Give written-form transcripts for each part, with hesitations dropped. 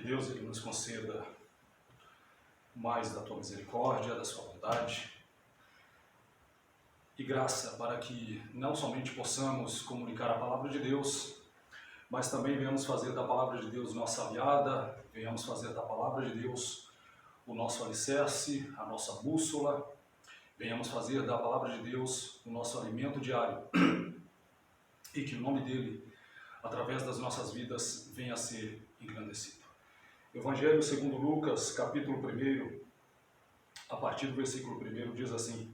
Deus ele nos conceda mais da tua misericórdia, da sua bondade e graça para que não somente possamos comunicar a palavra de Deus, mas também venhamos fazer da palavra de Deus nossa aliada, venhamos fazer da palavra de Deus o nosso alicerce, a nossa bússola, venhamos fazer da palavra de Deus o nosso alimento diário e que o nome dele, através das nossas vidas, venha a ser engrandecido. Evangelho segundo Lucas, capítulo 1, a partir do versículo 1, diz assim: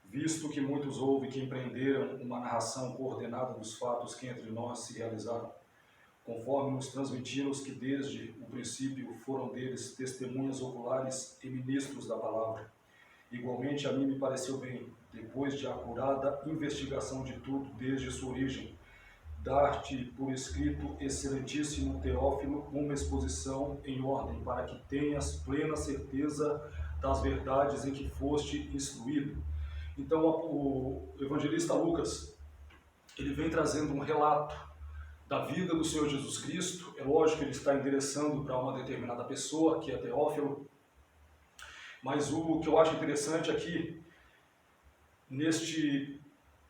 visto que muitos houve que empreenderam uma narração coordenada dos fatos que entre nós se realizaram, conforme nos transmitiram os que desde o princípio foram deles testemunhas oculares e ministros da palavra. Igualmente a mim me pareceu bem, depois de acurada investigação de tudo desde sua origem, dar-te por escrito, excelentíssimo Teófilo, uma exposição em ordem, para que tenhas plena certeza das verdades em que foste instruído. Então o evangelista Lucas, ele vem trazendo um relato da vida do Senhor Jesus Cristo. É lógico que ele está endereçando para uma determinada pessoa, que é Teófilo, mas o que eu acho interessante aqui, neste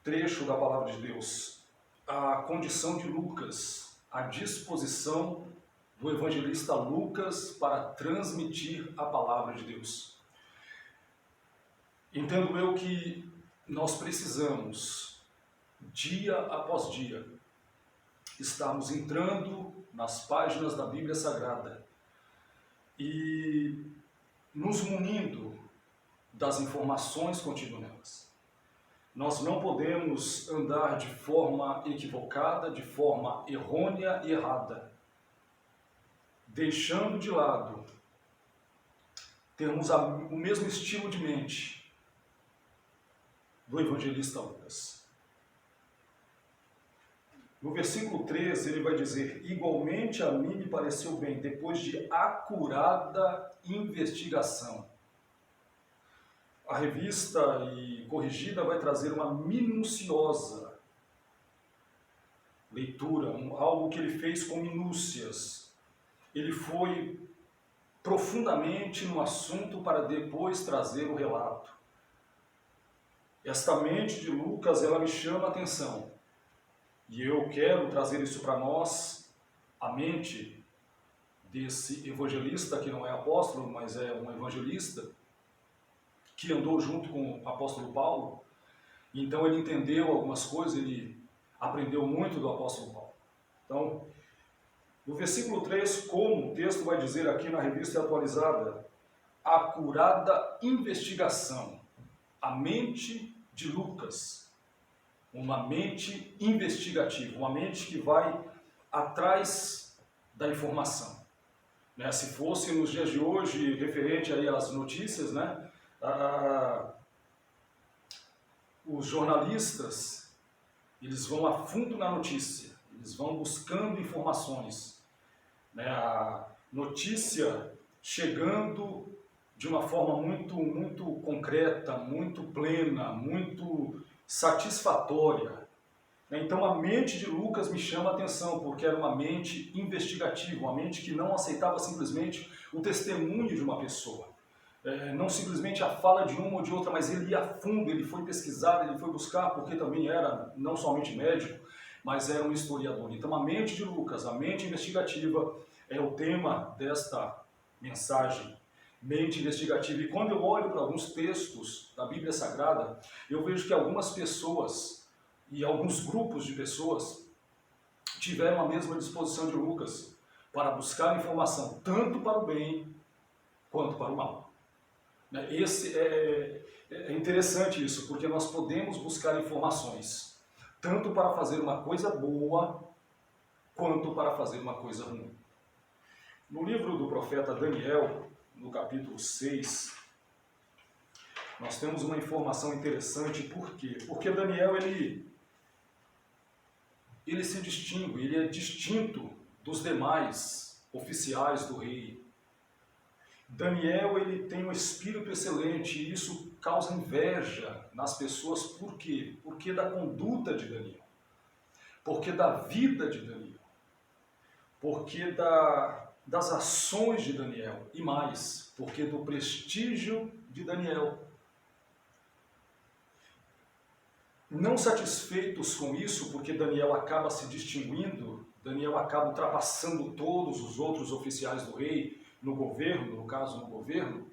trecho da palavra de Deus, a condição de Lucas, a disposição do evangelista Lucas para transmitir a palavra de Deus. Entendo eu que nós precisamos, dia após dia, estarmos entrando nas páginas da Bíblia Sagrada e nos munindo das informações contidas nelas. Nós não podemos andar de forma equivocada, de forma errônea e errada, deixando de lado, termos o mesmo estilo de mente do evangelista Lucas. No versículo 13 ele vai dizer: igualmente a mim me pareceu bem, depois de acurada investigação. A revista e corrigida vai trazer uma minuciosa leitura, algo que ele fez com minúcias. Ele foi profundamente no assunto para depois trazer o relato. Esta mente de Lucas, ela me chama a atenção. E eu quero trazer isso para nós, a mente desse evangelista, que não é apóstolo, mas é um evangelista, que andou junto com o apóstolo Paulo. Então ele entendeu algumas coisas, ele aprendeu muito do apóstolo Paulo. Então, no versículo 3, como o texto vai dizer aqui na revista atualizada, acurada investigação, a mente de Lucas, uma mente investigativa, uma mente que vai atrás da informação. Se fosse nos dias de hoje, referente aí às notícias, os jornalistas, eles vão a fundo na notícia, eles vão buscando informações, a notícia chegando de uma forma muito concreta, muito plena, muito satisfatória. Então a mente de Lucas me chama a atenção, porque era uma mente investigativa, uma mente que não aceitava simplesmente o testemunho de uma pessoa. Não simplesmente a fala de uma ou de outra, mas ele ia a fundo, ele foi pesquisar, ele foi buscar, porque também era não somente médico, mas era um historiador. Então a mente de Lucas, a mente investigativa, é o tema desta mensagem, mente investigativa. E quando eu olho para alguns textos da Bíblia Sagrada, eu vejo que algumas pessoas e alguns grupos de pessoas tiveram a mesma disposição de Lucas para buscar informação, tanto para o bem quanto para o mal. É interessante isso, porque nós podemos buscar informações, tanto para fazer uma coisa boa, quanto para fazer uma coisa ruim. No livro do profeta Daniel, no capítulo 6, nós temos uma informação interessante. Por quê? Porque Daniel, ele se distingue, ele é distinto dos demais oficiais do rei. Daniel, ele tem um espírito excelente e isso causa inveja nas pessoas. Por quê? Porque da conduta de Daniel, porque da vida de Daniel, porque da das ações de Daniel, e mais, porque do prestígio de Daniel. Não satisfeitos com isso, porque Daniel acaba se distinguindo, Daniel acaba ultrapassando todos os outros oficiais do rei no governo, no caso no governo,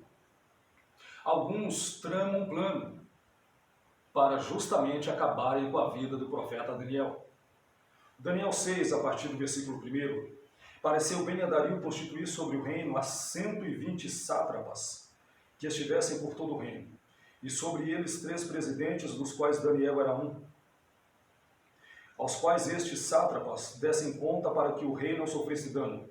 alguns tramam um plano para justamente acabarem com a vida do profeta Daniel. Daniel 6, a partir do versículo 1, pareceu bem a Dario constituir sobre o reino a 120 sátrapas que estivessem por todo o reino, e sobre eles 3 presidentes, dos quais Daniel era um, aos quais estes sátrapas dessem conta para que o rei não sofresse dano.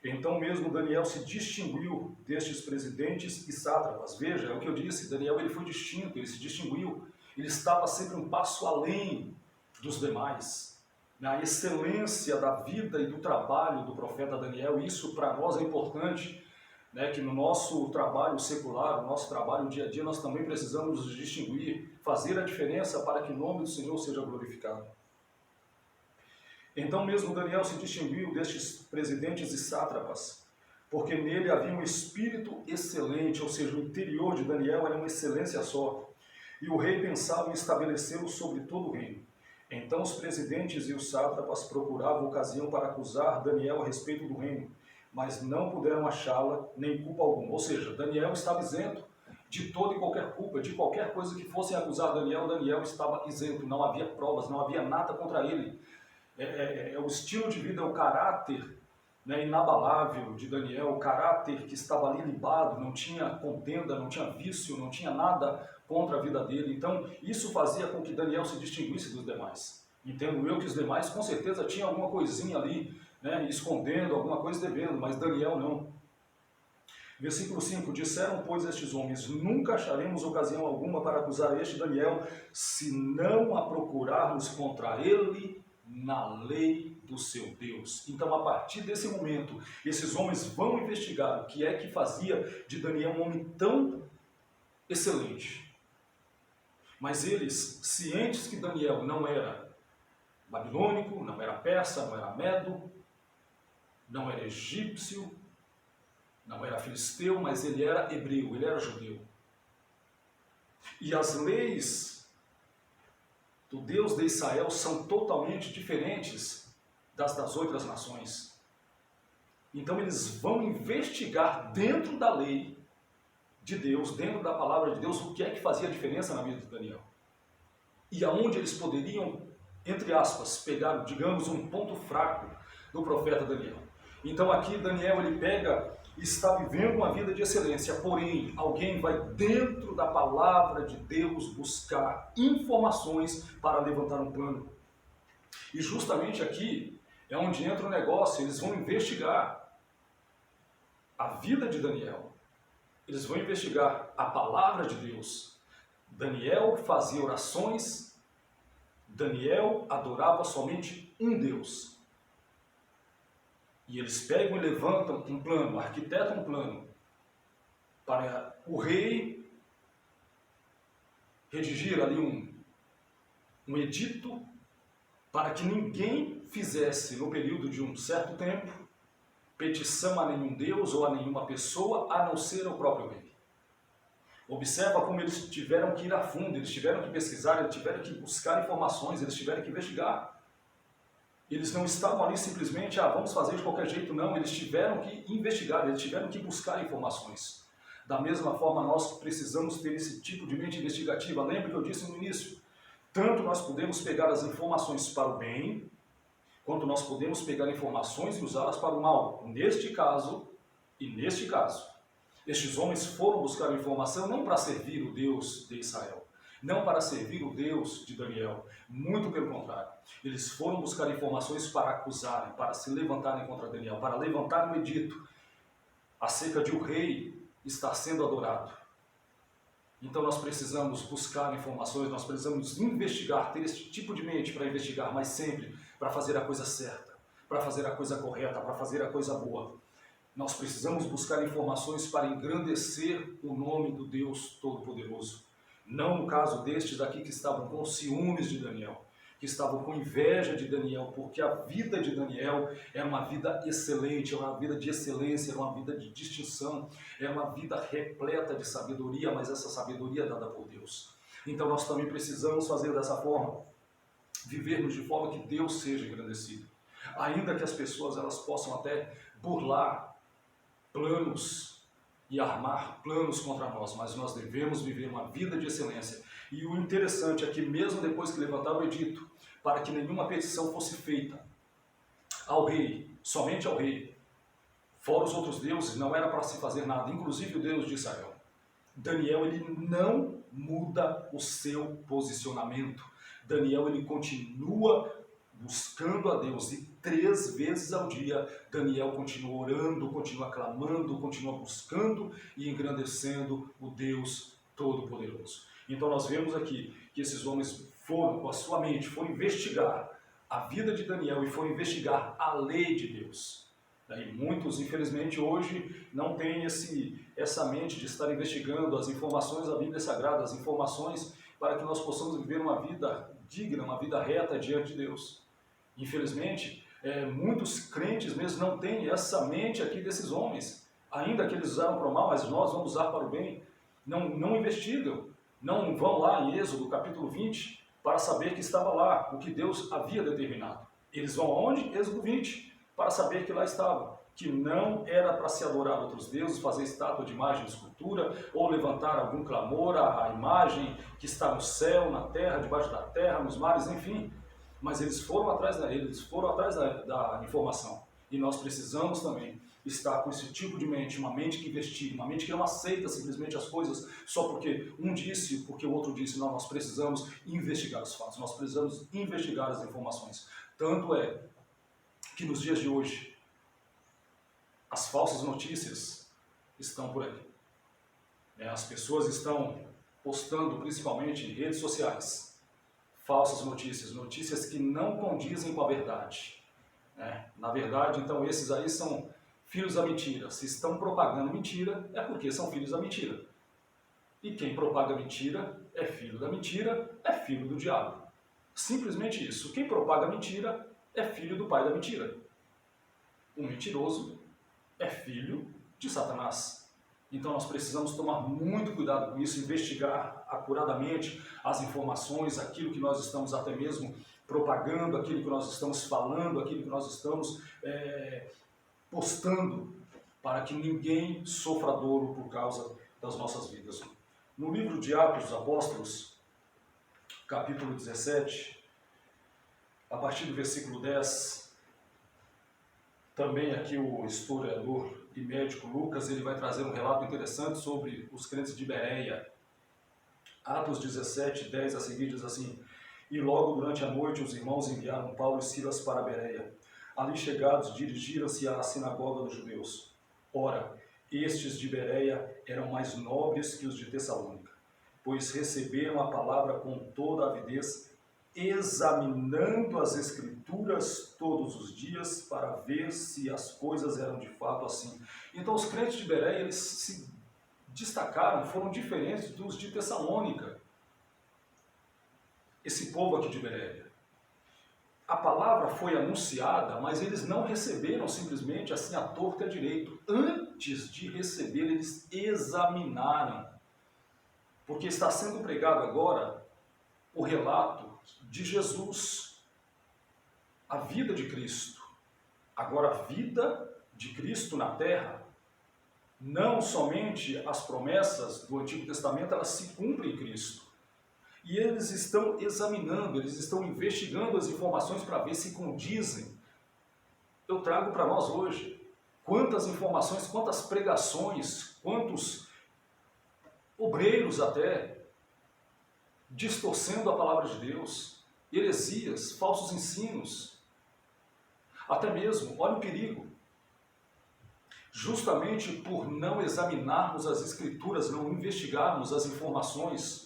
Então mesmo Daniel se distinguiu destes presidentes e sátrapas. Veja, é o que eu disse, Daniel ele foi distinto, ele se distinguiu, ele estava sempre um passo além dos demais. Na excelência da vida e do trabalho do profeta Daniel, isso para nós é importante, né, que no nosso trabalho secular, no nosso trabalho dia a dia, nós também precisamos nos distinguir, fazer a diferença para que o nome do Senhor seja glorificado. Então mesmo Daniel se distinguiu destes presidentes e sátrapas, porque nele havia um espírito excelente, ou seja, o interior de Daniel era uma excelência só, e o rei pensava em estabelecê-lo sobre todo o reino. Então os presidentes e os sátrapas procuravam ocasião para acusar Daniel a respeito do reino, mas não puderam achá-la nem culpa alguma. Ou seja, Daniel estava isento de toda e qualquer culpa, de qualquer coisa que fossem acusar Daniel, Daniel estava isento, não havia provas, não havia nada contra ele. É o estilo de vida, é o caráter, né, inabalável de Daniel, o caráter que estava ali libado, não tinha contenda, não tinha vício, não tinha nada contra a vida dele. Então isso fazia com que Daniel se distinguisse dos demais. Entendo eu que os demais com certeza tinham alguma coisinha ali, né, escondendo, alguma coisa devendo, mas Daniel não. Versículo 5, disseram, pois, estes homens, nunca acharemos ocasião alguma para acusar este Daniel, se não a procurarmos contra ele na lei do seu Deus. Então, a partir desse momento, esses homens vão investigar o que é que fazia de Daniel um homem tão excelente. Mas eles, cientes que Daniel não era babilônico, não era persa, não era medo, não era egípcio, não era filisteu, mas ele era hebreu, ele era judeu. E as leis do Deus de Israel são totalmente diferentes das outras nações. Então eles vão investigar dentro da lei de Deus, dentro da palavra de Deus, o que é que fazia diferença na vida de Daniel. E aonde eles poderiam, entre aspas, pegar, digamos, um ponto fraco do profeta Daniel. Então aqui Daniel ele pega e está vivendo uma vida de excelência, porém alguém vai dentro da palavra de Deus buscar informações para levantar um plano. E justamente aqui é onde entra o negócio, eles vão investigar a vida de Daniel, eles vão investigar a palavra de Deus. Daniel fazia orações, Daniel adorava somente um Deus. E eles pegam e levantam um plano, arquitetam um plano para o rei redigir ali um edito para que ninguém fizesse, no período de um certo tempo, petição a nenhum Deus ou a nenhuma pessoa, a não ser o próprio rei. Observa como eles tiveram que ir a fundo, eles tiveram que pesquisar, eles tiveram que buscar informações, eles tiveram que investigar. Eles não estavam ali simplesmente, vamos fazer de qualquer jeito, não. Eles tiveram que investigar, eles tiveram que buscar informações. Da mesma forma, nós precisamos ter esse tipo de mente investigativa. Lembra que eu disse no início? Tanto nós podemos pegar as informações para o bem, quanto nós podemos pegar informações e usá-las para o mal. Neste caso, estes homens foram buscar informação não para servir o Deus de Israel, não para servir o Deus de Daniel, muito pelo contrário. Eles foram buscar informações para acusarem, para se levantarem contra Daniel, para levantar um edito acerca de o rei estar sendo adorado. Então nós precisamos buscar informações, nós precisamos investigar, ter esse tipo de mente para investigar, mas sempre para fazer a coisa certa, para fazer a coisa correta, para fazer a coisa boa. Nós precisamos buscar informações para engrandecer o nome do Deus Todo-Poderoso. Não no caso destes aqui que estavam com ciúmes de Daniel, que que estavam com inveja de Daniel, porque a vida de Daniel era uma vida excelente, era uma vida de excelência, era uma vida de distinção, era uma vida repleta de sabedoria, mas essa sabedoria é dada por Deus. Então nós também precisamos fazer dessa forma, vivermos de forma que Deus seja engrandecido. Ainda que as pessoas elas possam até burlar planos e armar planos contra nós, mas nós devemos viver uma vida de excelência. E o interessante é que mesmo depois que levantaram o edito, para que nenhuma petição fosse feita ao rei, somente ao rei, fora os outros deuses, não era para se fazer nada, inclusive o Deus de Israel. Daniel, ele não muda o seu posicionamento. Daniel, ele continua buscando a Deus, e 3 vezes ao dia Daniel continua orando, continua clamando, continua buscando e engrandecendo o Deus Todo-Poderoso. Então nós vemos aqui que esses homens foram, com a sua mente, foram investigar a vida de Daniel e foram investigar a lei de Deus. E muitos, infelizmente, hoje não têm essa mente de estar investigando as informações da Bíblia Sagrada, as informações para que nós possamos viver uma vida digna, uma vida reta diante de Deus. Infelizmente, muitos crentes mesmo não têm essa mente aqui desses homens, ainda que eles usaram para o mal, mas nós vamos usar para o bem. Não investigam, não vão lá em Êxodo capítulo 20 para saber que estava lá, o que Deus havia determinado. Eles vão aonde? Êxodo 20, para saber que lá estava, que não era para se adorar outros deuses, fazer estátua de imagem de escultura, ou levantar algum clamor à imagem que está no céu, na terra, debaixo da terra, nos mares, enfim. Mas eles foram atrás da informação. E nós precisamos também estar com esse tipo de mente, uma mente que investiga, uma mente que não aceita simplesmente as coisas só porque um disse, porque o outro disse. Não, nós precisamos investigar os fatos, nós precisamos investigar as informações. Tanto é que nos dias de hoje, as falsas notícias estão por aí. As pessoas estão postando, principalmente em redes sociais, falsas notícias, notícias que não condizem com a verdade. Na verdade, então, esses aí são filhos da mentira. Se estão propagando mentira, é porque são filhos da mentira. E quem propaga mentira é filho da mentira, é filho do diabo. Simplesmente isso. Quem propaga mentira é filho do pai da mentira. O mentiroso é filho de Satanás. Então nós precisamos tomar muito cuidado com isso, investigar acuradamente as informações, aquilo que nós estamos até mesmo propagando, aquilo que nós estamos falando, aquilo que nós estamos postando, para que ninguém sofra dolo por causa das nossas vidas. No livro de Atos dos Apóstolos, capítulo 17, a partir do versículo 10, também aqui o historiador e médico Lucas, ele vai trazer um relato interessante sobre os crentes de Bereia. Atos 17, 10 a seguir diz assim: E logo durante a noite os irmãos enviaram Paulo e Silas para Bereia. Ali chegados, dirigiram-se à sinagoga dos judeus. Ora, estes de Bereia eram mais nobres que os de Tessalônica, pois receberam a palavra com toda a avidez, examinando as Escrituras todos os dias para ver se as coisas eram de fato assim. Então os crentes de Bereia, eles se destacaram, foram diferentes dos de Tessalônica. Esse povo aqui de Bereia, a palavra foi anunciada, mas eles não receberam simplesmente assim à torta e à direito. Antes de receber, eles examinaram, porque está sendo pregado agora o relato de Jesus, a vida de Cristo. Agora, a vida de Cristo na terra, não somente as promessas do Antigo Testamento, elas se cumprem em Cristo. E eles estão examinando, eles estão investigando as informações para ver se condizem. Eu trago para nós hoje quantas informações, quantas pregações, quantos obreiros até, distorcendo a palavra de Deus, heresias, falsos ensinos, até mesmo, olha o perigo, justamente por não examinarmos as Escrituras, não investigarmos as informações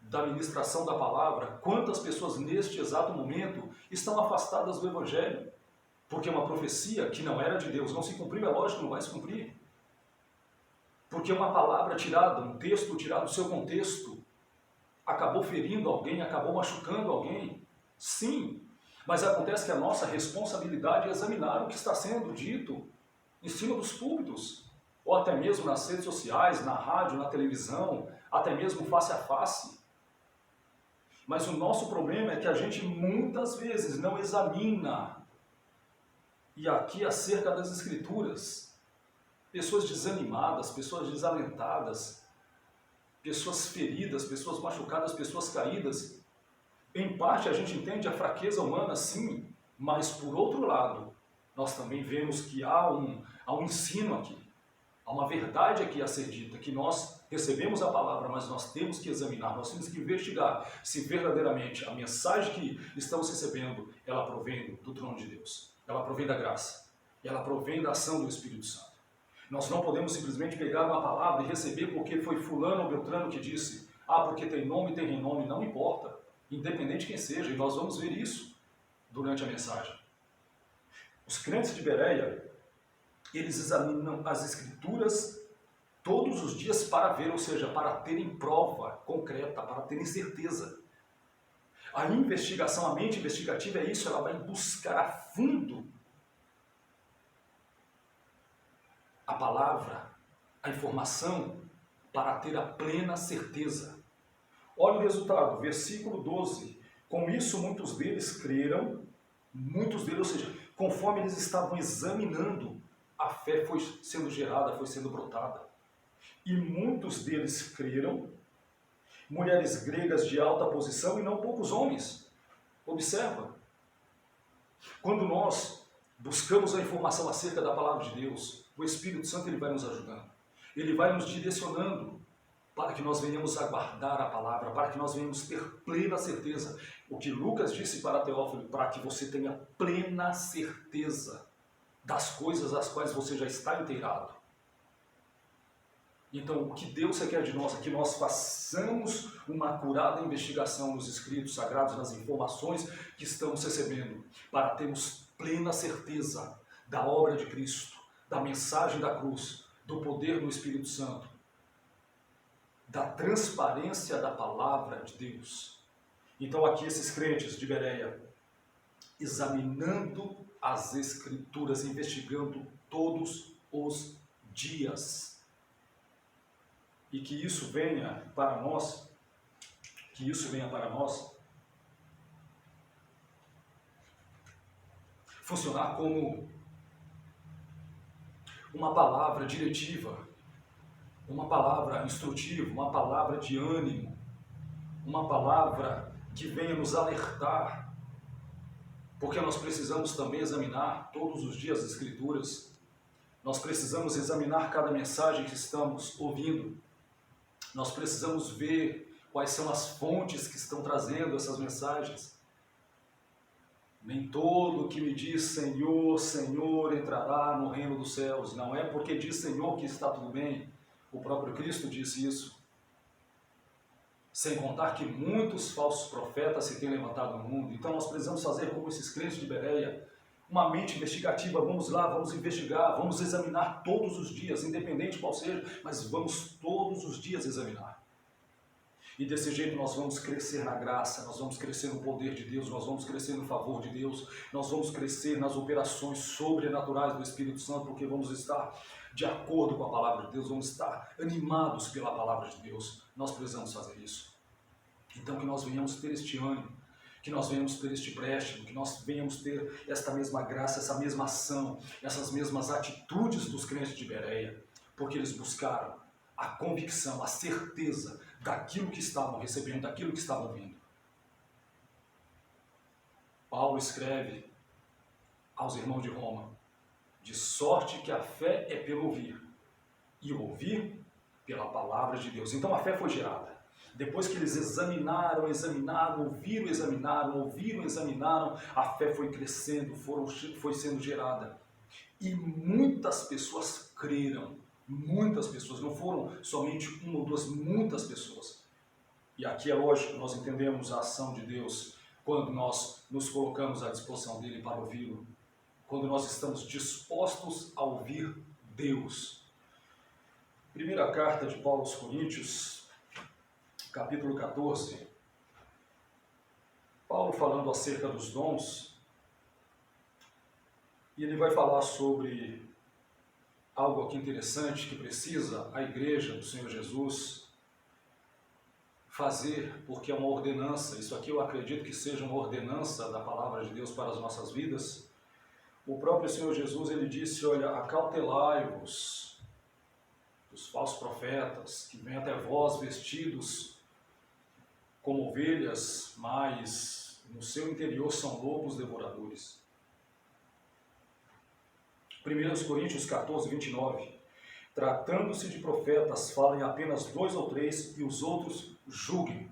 da ministração da palavra, quantas pessoas neste exato momento estão afastadas do Evangelho, porque uma profecia que não era de Deus não se cumpriu, é lógico que não vai se cumprir, porque uma palavra tirada, um texto tirado do seu contexto, acabou ferindo alguém, acabou machucando alguém. Sim, mas acontece que a nossa responsabilidade é examinar o que está sendo dito em cima dos púlpitos, ou até mesmo nas redes sociais, na rádio, na televisão, até mesmo face a face. Mas o nosso problema é que a gente muitas vezes não examina. E aqui acerca das Escrituras, pessoas desanimadas, pessoas desalentadas, pessoas feridas, pessoas machucadas, pessoas caídas. Em parte a gente entende a fraqueza humana, sim, mas por outro lado, nós também vemos que há um ensino aqui, há uma verdade aqui a ser dita, que nós recebemos a palavra, mas nós temos que examinar, nós temos que investigar se verdadeiramente a mensagem que estamos recebendo, ela provém do trono de Deus, ela provém da graça, ela provém da ação do Espírito Santo. Nós não podemos simplesmente pegar uma palavra e receber porque foi fulano ou beltrano que disse, porque tem nome, tem renome, não importa. Independente de quem seja, e nós vamos ver isso durante a mensagem. Os crentes de Bereia, eles examinam as Escrituras todos os dias para ver, ou seja, para terem prova concreta, para terem certeza. A investigação, a mente investigativa é isso, ela vai buscar a fundo a palavra, a informação, para ter a plena certeza. Olha o resultado, versículo 12. Com isso, muitos deles creram, ou seja, conforme eles estavam examinando, a fé foi sendo gerada, foi sendo brotada. E muitos deles creram, mulheres gregas de alta posição e não poucos homens. Observa, quando nós buscamos a informação acerca da palavra de Deus, o Espírito Santo ele vai nos ajudando, ele vai nos direcionando, para que nós venhamos a guardar a palavra, para que nós venhamos ter plena certeza. O que Lucas disse para Teófilo, para que você tenha plena certeza das coisas às quais você já está inteirado. Então, o que Deus requer de nós é que nós façamos uma acurada investigação nos escritos sagrados, nas informações que estamos recebendo, para termos plena certeza da obra de Cristo, da mensagem da cruz, do poder do Espírito Santo, da transparência da palavra de Deus. Então aqui esses crentes de Bereia, examinando as Escrituras, investigando todos os dias. E que isso venha para nós, funcionar como uma palavra diretiva, uma palavra instrutiva, uma palavra de ânimo, uma palavra que venha nos alertar, porque nós precisamos também examinar todos os dias as Escrituras, nós precisamos examinar cada mensagem que estamos ouvindo, nós precisamos ver quais são as fontes que estão trazendo essas mensagens. Nem todo que me diz Senhor, Senhor entrará no reino dos céus. Não é porque diz Senhor que está tudo bem. O próprio Cristo disse isso. Sem contar que muitos falsos profetas se têm levantado no mundo. Então nós precisamos fazer como esses crentes de Bereia, uma mente investigativa. Vamos lá, vamos investigar, vamos examinar todos os dias, independente qual seja, mas vamos todos os dias examinar. E desse jeito nós vamos crescer na graça, nós vamos crescer no poder de Deus, nós vamos crescer no favor de Deus, nós vamos crescer nas operações sobrenaturais do Espírito Santo, porque vamos estar de acordo com a palavra de Deus, vamos estar animados pela palavra de Deus. Nós precisamos fazer isso. Então que nós venhamos ter este ânimo, que nós venhamos ter este empréstimo, que nós venhamos ter esta mesma graça, essa mesma ação, essas mesmas atitudes dos crentes de Bereia, porque eles buscaram a convicção, a certeza daquilo que estavam recebendo, daquilo que estavam ouvindo. Paulo escreve aos irmãos de Roma, de sorte que a fé é pelo ouvir, e o ouvir pela palavra de Deus. Então a fé foi gerada. Depois que eles examinaram, ouviram, examinaram, a fé foi crescendo, foi sendo gerada. E muitas pessoas creram. Muitas pessoas, não foram somente uma ou duas, muitas pessoas. E aqui é lógico, nós entendemos a ação de Deus quando nós nos colocamos à disposição dele para ouvi-lo, quando nós estamos dispostos a ouvir Deus. Primeira carta de Paulo aos Coríntios, capítulo 14. Paulo falando acerca dos dons, e ele vai falar sobre algo aqui interessante que precisa a igreja do Senhor Jesus fazer, porque é uma ordenança. Isso aqui eu acredito que seja uma ordenança da palavra de Deus para as nossas vidas. O próprio Senhor Jesus, ele disse, olha, acautelai-vos dos falsos profetas, que vêm até vós vestidos como ovelhas, mas no seu interior são lobos devoradores. 1 Coríntios 14, 29. Tratando-se de profetas, falem apenas 2 ou 3 e os outros julguem.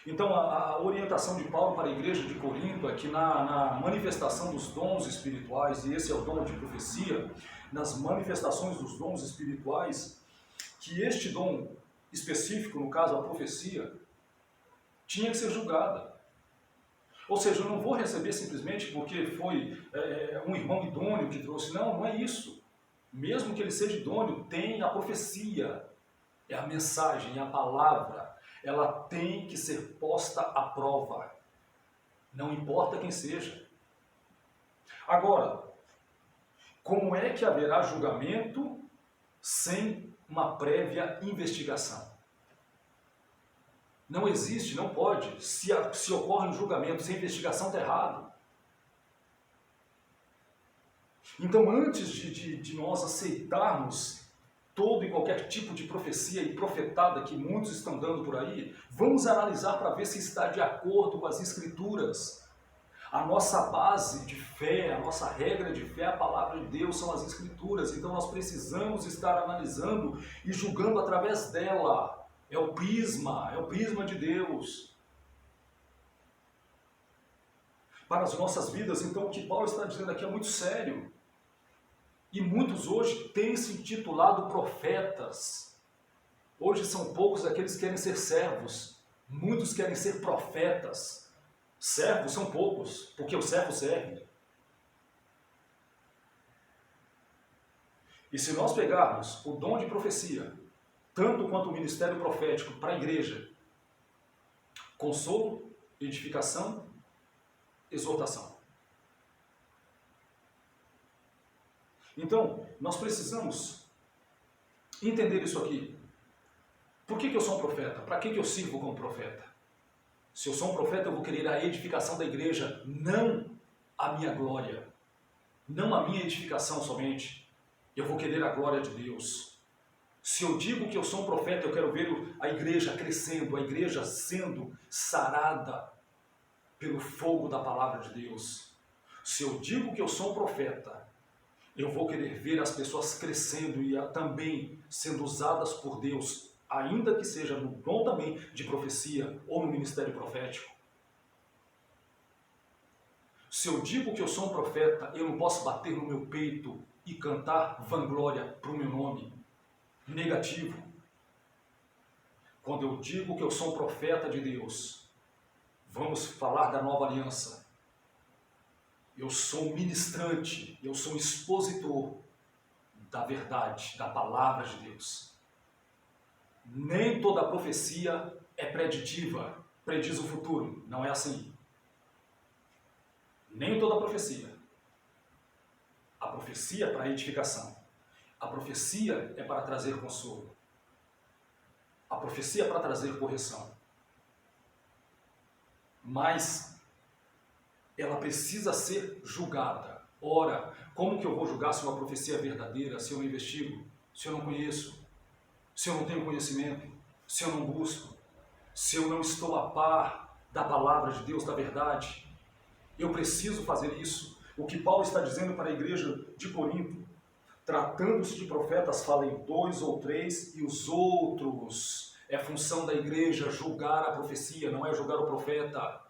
Então, a orientação de Paulo para a igreja de Corinto é que na manifestação dos dons espirituais, e esse é o dom de profecia, nas manifestações dos dons espirituais, que este dom específico, no caso a profecia, tinha que ser julgada. Ou seja, eu não vou receber simplesmente porque foi um irmão idôneo que trouxe. Não, não é isso. Mesmo que ele seja idôneo, tem a profecia, é a mensagem, é a palavra. Ela tem que ser posta à prova. Não importa quem seja. Agora, como é que haverá julgamento sem uma prévia investigação? Não existe, não pode. Se ocorre um julgamento sem investigação, está errado. Então, antes de nós aceitarmos todo e qualquer tipo de profecia e profetada que muitos estão dando por aí, vamos analisar para ver se está de acordo com as Escrituras. A nossa base de fé, a nossa regra de fé, a palavra de Deus são as Escrituras. Então, nós precisamos estar analisando e julgando através dela. É o prisma de Deus. Para as nossas vidas, então, o que Paulo está dizendo aqui é muito sério. E muitos hoje têm se intitulado profetas. Hoje são poucos aqueles que querem ser servos. Muitos querem ser profetas. Servos são poucos, porque o servo serve. E se nós pegarmos o dom de profecia, tanto quanto o ministério profético para a igreja, consolo, edificação, exortação. Então, nós precisamos entender isso aqui. Por que eu sou um profeta? Para que eu sirvo como profeta? Se eu sou um profeta, eu vou querer a edificação da igreja, não a minha glória. Não a minha edificação somente. Eu vou querer a glória de Deus. Se eu digo que eu sou um profeta, eu quero ver a igreja crescendo, a igreja sendo sarada pelo fogo da palavra de Deus. Se eu digo que eu sou um profeta, eu vou querer ver as pessoas crescendo e também sendo usadas por Deus, ainda que seja no dom também de profecia ou no ministério profético. Se eu digo que eu sou um profeta, eu não posso bater no meu peito e cantar vanglória para o meu nome. Negativo. Quando eu digo que eu sou um profeta de Deus, vamos falar da nova aliança. Eu sou um ministrante, eu sou um expositor da verdade, da palavra de Deus. Nem toda profecia é preditiva, prediz o futuro, não é assim. Nem toda profecia. A profecia é para edificação. A profecia é para trazer consolo. A profecia é para trazer correção. Mas ela precisa ser julgada. Ora, como que eu vou julgar se uma profecia é verdadeira, se eu não investigo, se eu não conheço, se eu não tenho conhecimento, se eu não busco, se eu não estou a par da palavra de Deus, da verdade? Eu preciso fazer isso. O que Paulo está dizendo para a igreja de Corinto, tratando-se de profetas, falem 2 ou 3 e os outros. É função da igreja julgar a profecia, não é julgar o profeta.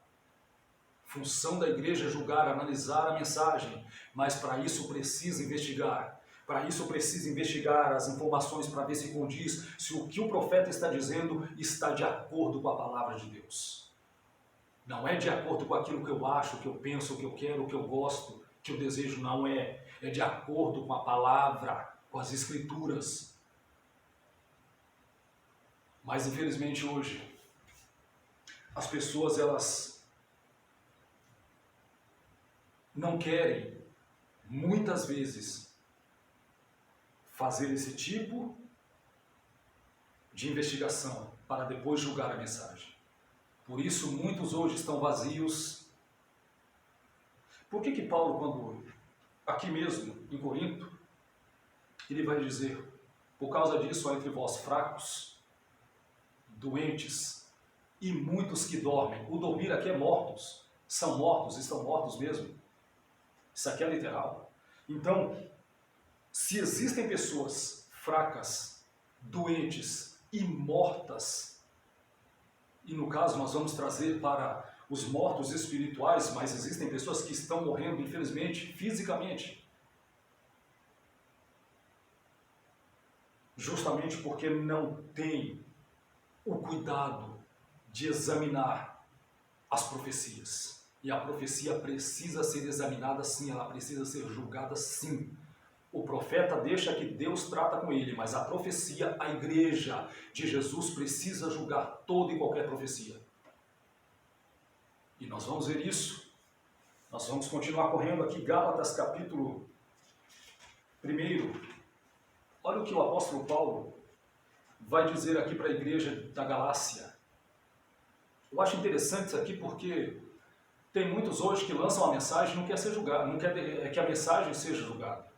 Função da igreja é julgar, analisar a mensagem, mas para isso precisa investigar. Para isso precisa investigar as informações para ver se condiz, se o que o profeta está dizendo está de acordo com a palavra de Deus. Não é de acordo com aquilo que eu acho, que eu penso, que eu quero, que eu gosto, que eu desejo, não é. É de acordo com a palavra, com as escrituras. Mas infelizmente hoje, as pessoas elas não querem, muitas vezes, fazer esse tipo de investigação para depois julgar a mensagem. Por isso, muitos hoje estão vazios. Por que Paulo, quando aqui mesmo, em Corinto, ele vai dizer: por causa disso há entre vós fracos, doentes e muitos que dormem. O dormir aqui é mortos. São mortos, estão mortos mesmo. Isso aqui é literal. Então, se existem pessoas fracas, doentes e mortas, e no caso nós vamos trazer para os mortos espirituais, mas existem pessoas que estão morrendo, infelizmente, fisicamente, justamente porque não tem o cuidado de examinar as profecias. E a profecia precisa ser examinada sim, ela precisa ser julgada sim. O profeta deixa que Deus trata com ele, mas a profecia, a igreja de Jesus precisa julgar toda e qualquer profecia. E nós vamos ver isso. Nós vamos continuar correndo aqui, Gálatas capítulo 1. Olha o que o apóstolo Paulo vai dizer aqui para a igreja da Galácia. Eu acho interessante isso aqui porque tem muitos hoje que lançam a mensagem e não quer ser julgado, não quer que a mensagem seja julgada.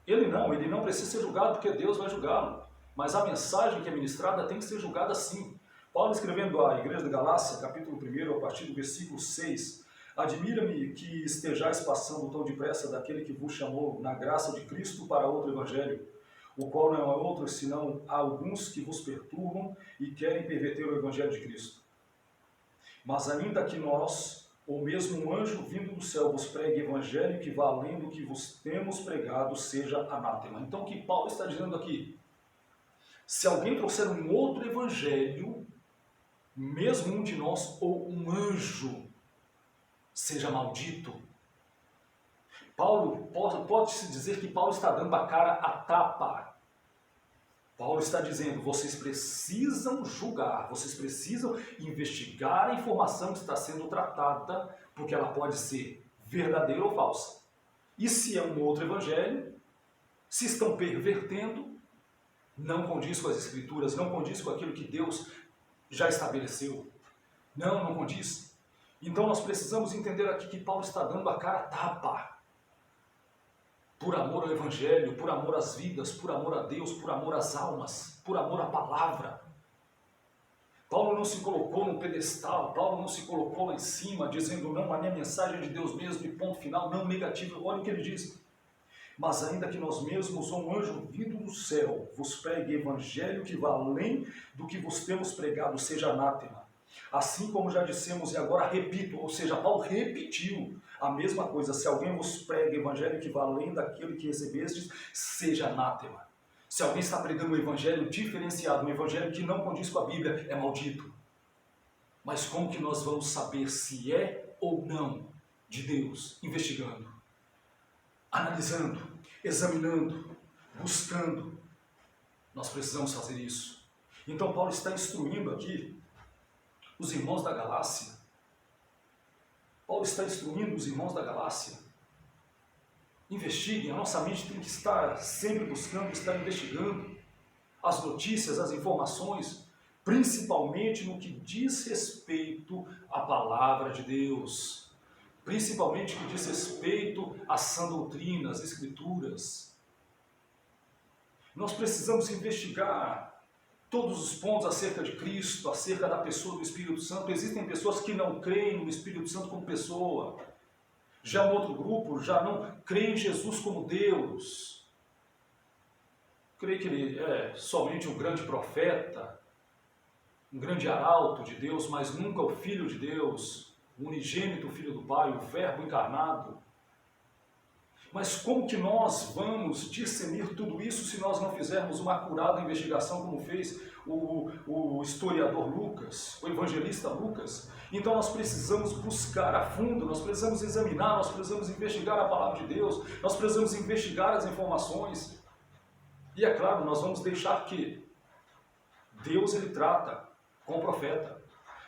Ele não precisa ser julgado porque Deus vai julgá-lo. Mas a mensagem que é ministrada tem que ser julgada sim. Paulo escrevendo à igreja da Galácia, capítulo 1, a partir do versículo 6, admira-me que estejais passando tão depressa daquele que vos chamou na graça de Cristo para outro evangelho, o qual não é outro senão alguns que vos perturbam e querem perverter o evangelho de Cristo. Mas ainda que nós, ou mesmo um anjo vindo do céu, vos pregue evangelho que vá além do que vos temos pregado, seja anátema. Então o que Paulo está dizendo aqui? Se alguém trouxer um outro evangelho, mesmo um de nós ou um anjo, seja maldito. Pode-se dizer que Paulo está dando a cara a tapa. Paulo está dizendo: vocês precisam julgar, vocês precisam investigar a informação que está sendo tratada, porque ela pode ser verdadeira ou falsa. E se é um outro evangelho, se estão pervertendo, não condiz com as Escrituras, não condiz com aquilo que Deus já estabeleceu. Não condiz. Então nós precisamos entender aqui que Paulo está dando a cara a tapa. Por amor ao Evangelho, por amor às vidas, por amor a Deus, por amor às almas, por amor à palavra. Paulo não se colocou no pedestal, Paulo não se colocou lá em cima, dizendo: não, a minha mensagem é de Deus mesmo e ponto final, não negativo. Olha o que ele diz: mas ainda que nós mesmos, ou um anjo vindo do céu, vos pregue evangelho que vá além do que vos temos pregado, seja anátema. Assim como já dissemos e agora repito, ou seja, Paulo repetiu a mesma coisa: se alguém vos prega evangelho que vá além daquele que recebestes, seja anátema. Se alguém está pregando um evangelho diferenciado, um evangelho que não condiz com a Bíblia, é maldito. Mas como que nós vamos saber se é ou não de Deus? Investigando, analisando, examinando, buscando. Nós precisamos fazer isso. Então Paulo está instruindo aqui os irmãos da Galácia. Paulo está instruindo os irmãos da Galácia. Investiguem, a nossa mente tem que estar sempre buscando, estar investigando as notícias, as informações, principalmente no que diz respeito à palavra de Deus, principalmente no que diz respeito à sã doutrina, às Escrituras. Nós precisamos investigar todos os pontos acerca de Cristo, acerca da pessoa do Espírito Santo. Existem pessoas que não creem no Espírito Santo como pessoa. Já um outro grupo já não crê em Jesus como Deus. Crê que ele é somente um grande profeta, um grande arauto de Deus, mas nunca o Filho de Deus, o unigênito Filho do Pai, o Verbo encarnado. Mas como que nós vamos discernir tudo isso se nós não fizermos uma acurada investigação como fez o historiador Lucas, o evangelista Lucas? Então nós precisamos buscar a fundo, nós precisamos examinar, nós precisamos investigar a palavra de Deus, nós precisamos investigar as informações. E é claro, nós vamos deixar que Deus ele trata com o profeta,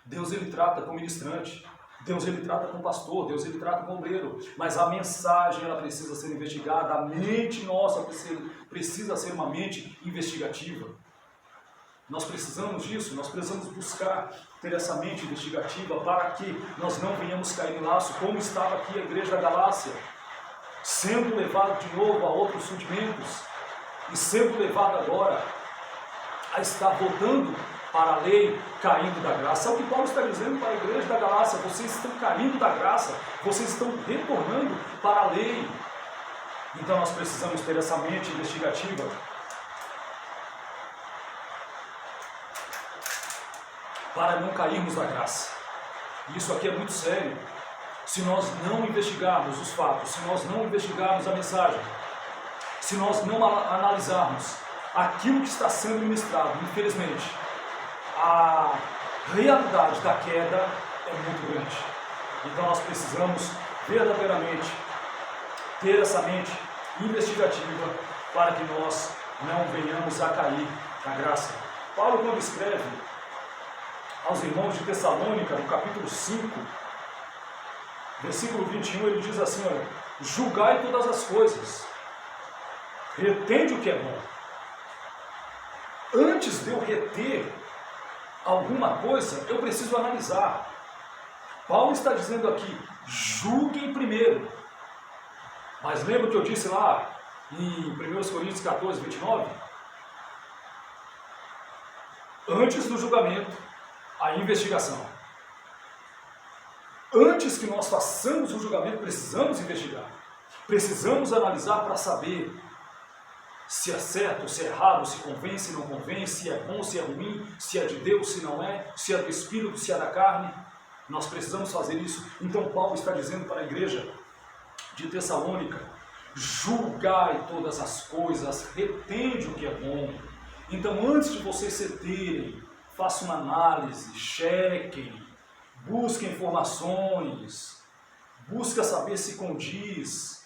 Deus ele trata com o ministrante, Deus ele trata com o pastor, Deus ele trata com o obreiro, mas a mensagem ela precisa ser investigada, a mente nossa precisa ser uma mente investigativa. Nós precisamos disso, nós precisamos buscar ter essa mente investigativa para que nós não venhamos cair em laço, como estava aqui a igreja da Galácia, sendo levado de novo a outros rudimentos e sendo levado agora a estar voltando para a lei, caindo da graça. É o que Paulo está dizendo para a igreja da Galácia: vocês estão caindo da graça, vocês estão retornando para a lei. Então nós precisamos ter essa mente investigativa para não cairmos da graça. Isso aqui é muito sério. Se nós não investigarmos os fatos, se nós não investigarmos a mensagem, se nós não analisarmos aquilo que está sendo ministrado, infelizmente, a realidade da queda é muito grande. Então nós precisamos verdadeiramente ter essa mente investigativa para que nós não venhamos a cair na graça. Paulo, quando escreve aos irmãos de Tessalônica, no capítulo 5, versículo 21, ele diz assim: olha, julgai todas as coisas, retende o que é bom. Antes de eu reter alguma coisa, eu preciso analisar. Paulo está dizendo aqui: julguem primeiro. Mas lembra o que eu disse lá em 1 Coríntios 14, 29? Antes do julgamento, a investigação. Antes que nós façamos o julgamento, precisamos investigar. Precisamos analisar para saber se é certo, se é errado, se convém, se não convém, se é bom, se é ruim, se é de Deus, se não é, se é do Espírito, se é da carne. Nós precisamos fazer isso. Então Paulo está dizendo para a igreja de Tessalônica: julgai todas as coisas, retende o que é bom. Então, antes de vocês cederem, façam uma análise, chequem, busquem informações, busquem saber se condiz.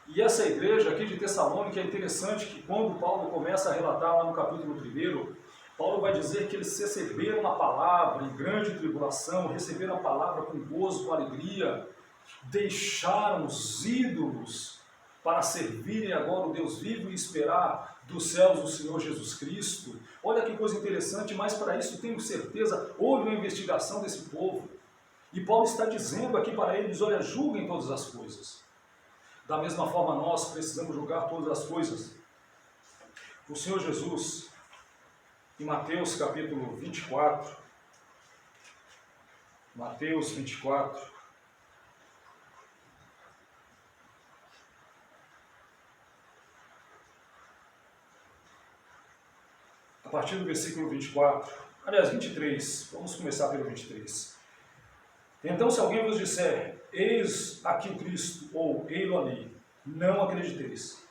E essa igreja aqui de Tessalônica, é interessante que quando Paulo começa a relatar lá no capítulo 1, Paulo vai dizer que eles receberam a palavra em grande tribulação, receberam a palavra com gozo, com alegria, deixaram os ídolos para servirem agora o Deus vivo e esperar dos céus o Senhor Jesus Cristo. Olha que coisa interessante, mas para isso tenho certeza, houve uma investigação desse povo. E Paulo está dizendo aqui para eles: olha, julguem todas as coisas. Da mesma forma, nós precisamos julgar todas as coisas. O Senhor Jesus, em Mateus capítulo 24, Mateus 24, a partir do versículo 24, aliás, 23, vamos começar pelo 23. Então, se alguém vos disser: eis aqui o Cristo, ou ei-lo ali, não acrediteis,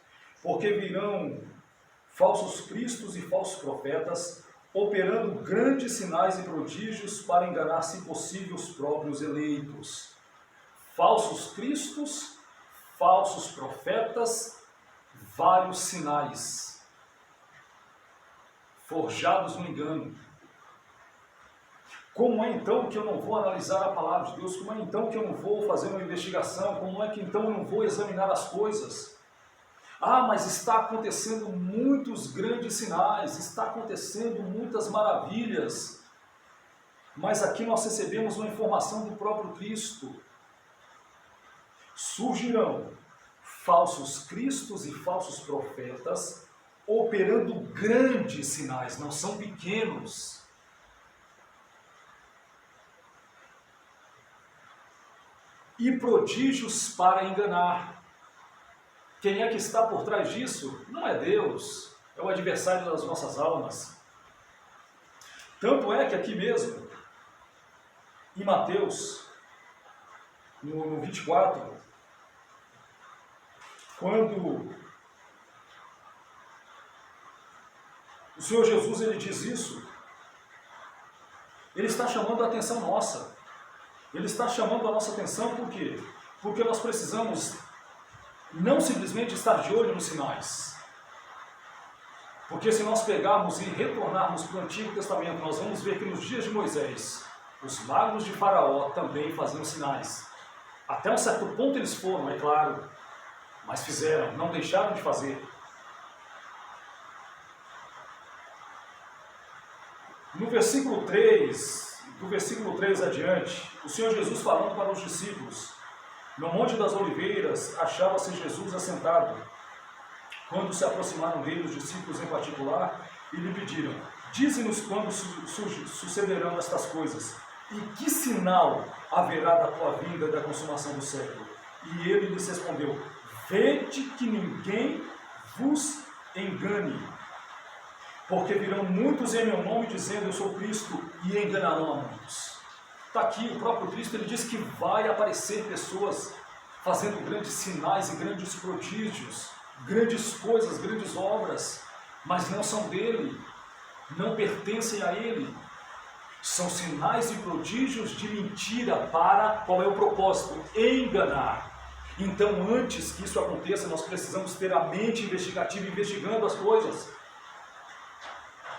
porque virão falsos cristos e falsos profetas, operando grandes sinais e prodígios para enganar, se possível, os próprios eleitos. Falsos cristos, falsos profetas, vários sinais, forjados no engano. Como é então que eu não vou analisar a palavra de Deus? Como é então que eu não vou fazer uma investigação? Como é que então eu não vou examinar as coisas? Ah, mas está acontecendo muitos grandes sinais, está acontecendo muitas maravilhas. Mas aqui nós recebemos uma informação do próprio Cristo. Surgirão falsos cristos e falsos profetas, operando grandes sinais, não são pequenos. E prodígios para enganar. Quem é que está por trás disso? Não é Deus, é o adversário das nossas almas. Tanto é que aqui mesmo, em Mateus, no 24, quando o Senhor Jesus ele diz isso, ele está chamando a atenção nossa. Ele está chamando a nossa atenção por quê? Porque nós precisamos não simplesmente estar de olho nos sinais. Porque se nós pegarmos e retornarmos para o Antigo Testamento, nós vamos ver que nos dias de Moisés, Os magos de Faraó também faziam sinais. Até um certo ponto eles foram, é claro, mas fizeram, não deixaram de fazer. No versículo 3, do versículo 3 adiante, o Senhor Jesus falando para os discípulos, no Monte das Oliveiras achava-se Jesus assentado. Quando se aproximaram dele os discípulos em particular e lhe pediram, dize-nos quando sucederão estas coisas, e que sinal haverá da tua vinda e da consumação do século? E ele lhes respondeu, vede que ninguém vos engane, porque virão muitos em meu nome dizendo eu sou Cristo e enganarão a muitos. Está aqui o próprio Cristo, ele diz que vai aparecer pessoas fazendo grandes sinais e grandes prodígios, grandes coisas, grandes obras, mas não são dele, não pertencem a ele. São sinais e prodígios de mentira para, qual é o propósito? Enganar. Então, antes que isso aconteça, nós precisamos ter a mente investigativa, investigando as coisas.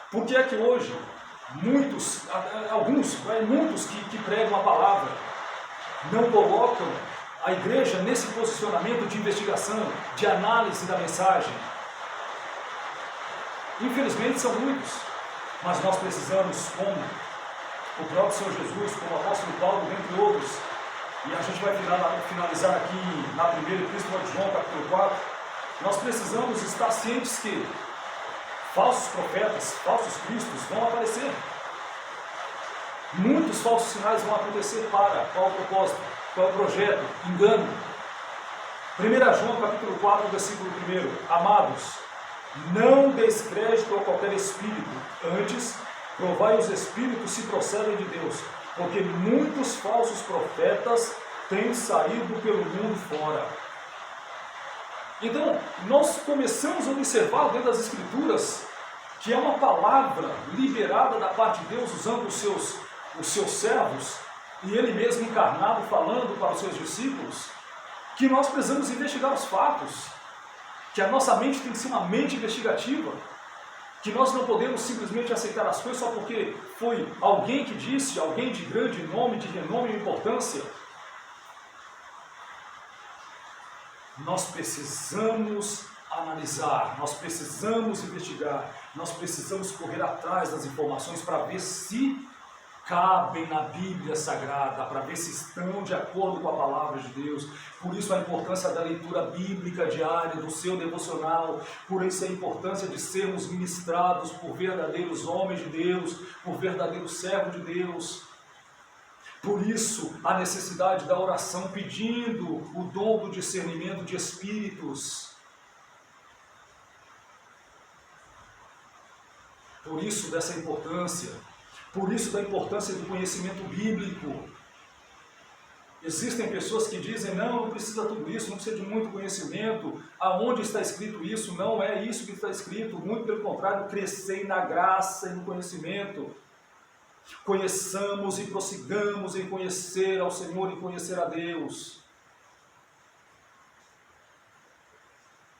Por que é que hoje, muitos que pregam a palavra, não colocam a igreja nesse posicionamento de investigação, de análise da mensagem? Infelizmente são muitos, mas nós precisamos, como o próprio Senhor Jesus, como o apóstolo Paulo, dentre outros, e a gente vai finalizar aqui na primeira epístola de João, capítulo 4, nós precisamos estar cientes que falsos profetas, falsos cristos vão aparecer. Muitos falsos sinais vão acontecer para qual o propósito, qual o projeto? Engano. 1 João capítulo 4, versículo 1, amados, não deis crédito a qualquer espírito, antes provai os espíritos se procedem de Deus, porque muitos falsos profetas têm saído pelo mundo fora. Então, nós começamos a observar dentro das Escrituras que é uma palavra liberada da parte de Deus, usando os seus servos, e Ele mesmo encarnado falando para os seus discípulos, que nós precisamos investigar os fatos, que a nossa mente tem que ser uma mente investigativa, que nós não podemos simplesmente aceitar as coisas só porque foi alguém que disse, alguém de grande nome, de renome e importância. Nós precisamos analisar, nós precisamos investigar, nós precisamos correr atrás das informações para ver se cabem na Bíblia Sagrada, para ver se estão de acordo com a palavra de Deus. Por isso a importância da leitura bíblica diária, do seu devocional, por isso a importância de sermos ministrados por verdadeiros homens de Deus, por verdadeiros servos de Deus. Por isso a necessidade da oração pedindo o dom do discernimento de espíritos. Por isso dessa importância. Por isso da importância do conhecimento bíblico. Existem pessoas que dizem, não precisa tudo isso, não precisa de muito conhecimento. Aonde está escrito isso? Não é isso que está escrito. Muito pelo contrário, crescei na graça e no conhecimento. Conheçamos e prossigamos em conhecer ao Senhor e conhecer a Deus.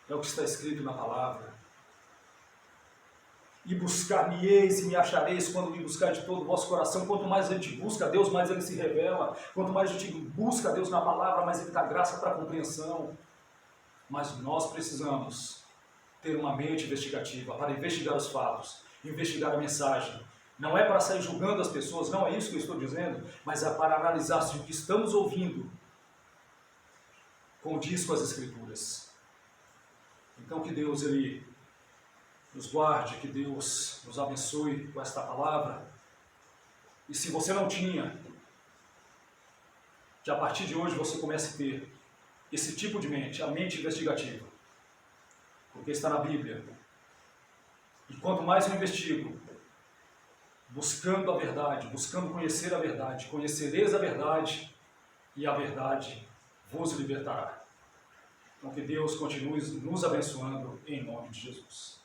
É o que está escrito na palavra. E buscar-me-eis e me achareis quando me buscar de todo o vosso coração. Quanto mais a gente busca a Deus, mais Ele se revela. Quanto mais a gente busca a Deus na palavra, mais Ele dá graça para a compreensão. Mas nós precisamos ter uma mente investigativa para investigar os fatos, investigar a mensagem. Não é para sair julgando as pessoas, não é isso que eu estou dizendo, mas é para analisar se o que estamos ouvindo condiz com as Escrituras. Então que Deus, Ele nos guarde, que Deus nos abençoe com esta palavra. E se você não tinha, que a partir de hoje você comece a ter esse tipo de mente, a mente investigativa, porque está na Bíblia. E quanto mais eu investigo, buscando a verdade, buscando conhecer a verdade, conhecereis a verdade, e a verdade vos libertará. Então que Deus continue nos abençoando em nome de Jesus.